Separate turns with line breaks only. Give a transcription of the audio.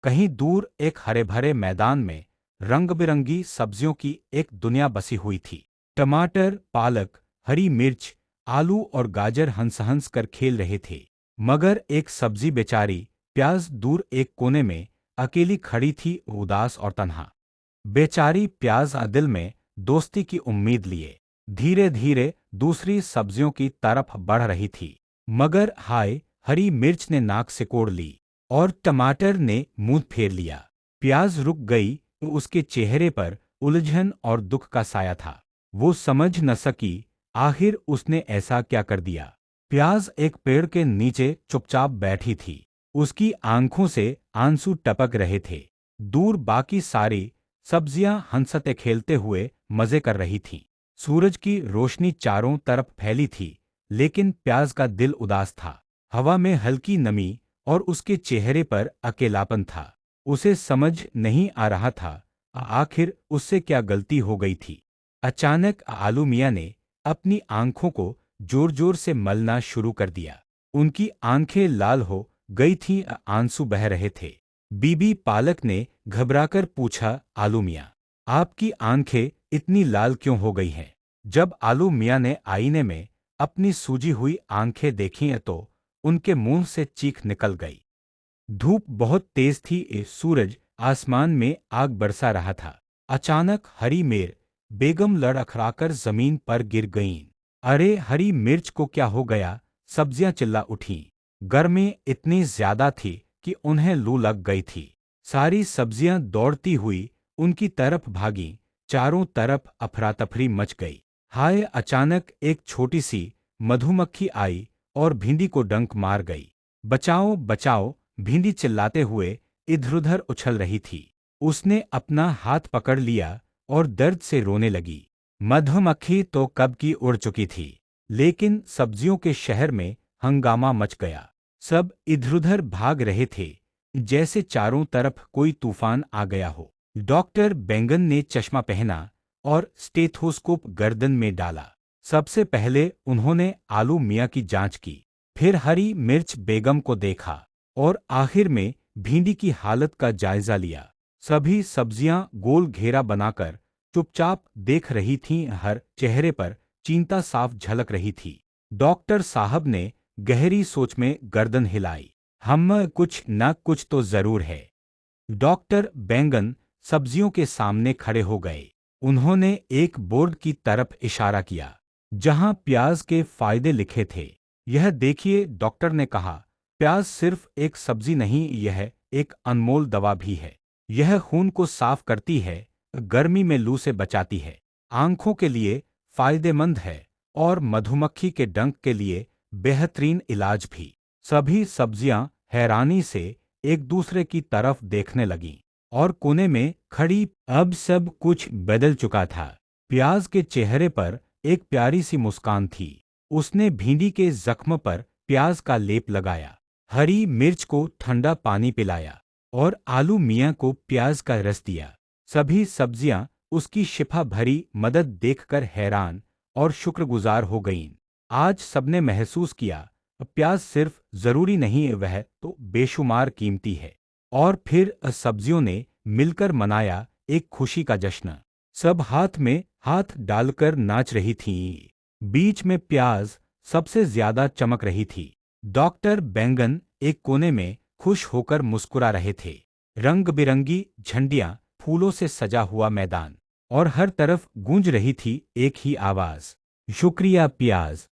कहीं दूर एक हरे भरे मैदान में रंग बिरंगी सब्जियों की एक दुनिया बसी हुई थी। टमाटर, पालक, हरी मिर्च, आलू और गाजर हंस हंस कर खेल रहे थे। मगर एक सब्जी बेचारी प्याज दूर एक कोने में अकेली खड़ी थी, उदास और तन्हा। बेचारी प्याज दिल में दोस्ती की उम्मीद लिए धीरे धीरे दूसरी सब्जियों की तरफ बढ़ रही थी। मगर हाय, हरी मिर्च ने नाक सिकोड़ ली और टमाटर ने मुंह फेर लिया। प्याज रुक गई, उसके चेहरे पर उलझन और दुख का साया था। वो समझ न सकी आखिर उसने ऐसा क्या कर दिया। प्याज एक पेड़ के नीचे चुपचाप बैठी थी। उसकी आंखों से आंसू टपक रहे थे। दूर बाकी सारी सब्जियां हंसते खेलते हुए मजे कर रही थीं। सूरज की रोशनी चारों तरफ फैली थी, लेकिन प्याज का दिल उदास था। हवा में हल्की नमी और उसके चेहरे पर अकेलापन था। उसे समझ नहीं आ रहा था आखिर उससे क्या गलती हो गई थी। अचानक आलू मियाँ ने अपनी आंखों को जोर जोर से मलना शुरू कर दिया। उनकी आंखें लाल हो गई थीं, आंसू बह रहे थे। बीबी पालक ने घबराकर पूछा, आलू मियाँ, आपकी आंखें इतनी लाल क्यों हो गई हैं? जब आलू मियाँ ने आईने में अपनी सूजी हुई आंखें देखीं तो उनके मुंह से चीख निकल गई। धूप बहुत तेज थी, सूरज आसमान में आग बरसा रहा था। अचानक हरी मेर बेगम लड़खड़ाकर जमीन पर गिर गईं। अरे, हरी मिर्च को क्या हो गया? सब्जियां चिल्ला उठीं। गर्मी इतनी ज्यादा थी कि उन्हें लू लग गई थी। सारी सब्जियां दौड़ती हुई उनकी तरफ भागीं। चारों तरफ अफरा-तफरी मच गई। हाय, अचानक एक छोटी सी मधुमक्खी आई और भिंडी को डंक मार गई। बचाओ बचाओ, भिंडी चिल्लाते हुए इधर-उधर उछल रही थी। उसने अपना हाथ पकड़ लिया और दर्द से रोने लगी। मधुमक्खी तो कब की उड़ चुकी थी, लेकिन सब्जियों के शहर में हंगामा मच गया। सब इधर-उधर भाग रहे थे, जैसे चारों तरफ कोई तूफान आ गया हो। डॉक्टर बैंगन ने चश्मा पहना और स्टेथोस्कोप गर्दन में डाला। सबसे पहले उन्होंने आलू मियाँ की जांच की, फिर हरी मिर्च बेगम को देखा और आखिर में भिंडी की हालत का जायजा लिया। सभी सब्जियां गोल घेरा बनाकर चुपचाप देख रही थीं, हर चेहरे पर चिंता साफ झलक रही थी। डॉक्टर साहब ने गहरी सोच में गर्दन हिलाई। हम कुछ न कुछ तो जरूर है। डॉक्टर बैंगन सब्जियों के सामने खड़े हो गए। उन्होंने एक बोर्ड की तरफ इशारा किया, जहां प्याज के फायदे लिखे थे। यह देखिए, डॉक्टर ने कहा, प्याज सिर्फ एक सब्जी नहीं, यह एक अनमोल दवा भी है। यह खून को साफ करती है, गर्मी में लू से बचाती है, आंखों के लिए फायदेमंद है और मधुमक्खी के डंक के लिए बेहतरीन इलाज भी। सभी सब्जियां हैरानी से एक दूसरे की तरफ देखने लगीं और कोने में खड़ी अब सब कुछ बदल चुका था। प्याज के चेहरे पर एक प्यारी सी मुस्कान थी। उसने भिंडी के जख्म पर प्याज का लेप लगाया, हरी मिर्च को ठंडा पानी पिलाया और आलू मियाँ को प्याज का रस दिया। सभी सब्जियां उसकी शिफा भरी मदद देखकर हैरान और शुक्रगुजार हो गईं। आज सबने महसूस किया, प्याज सिर्फ जरूरी नहीं, वह तो बेशुमार कीमती है। और फिर सब्जियों ने मिलकर मनाया एक खुशी का जश्न। सब हाथ में हाथ डालकर नाच रही थीं। बीच में प्याज सबसे ज्यादा चमक रही थी। डॉक्टर बैंगन एक कोने में खुश होकर मुस्कुरा रहे थे। रंग बिरंगी झंडियां, फूलों से सजा हुआ मैदान और हर तरफ गूंज रही थी एक ही आवाज, शुक्रिया प्याज।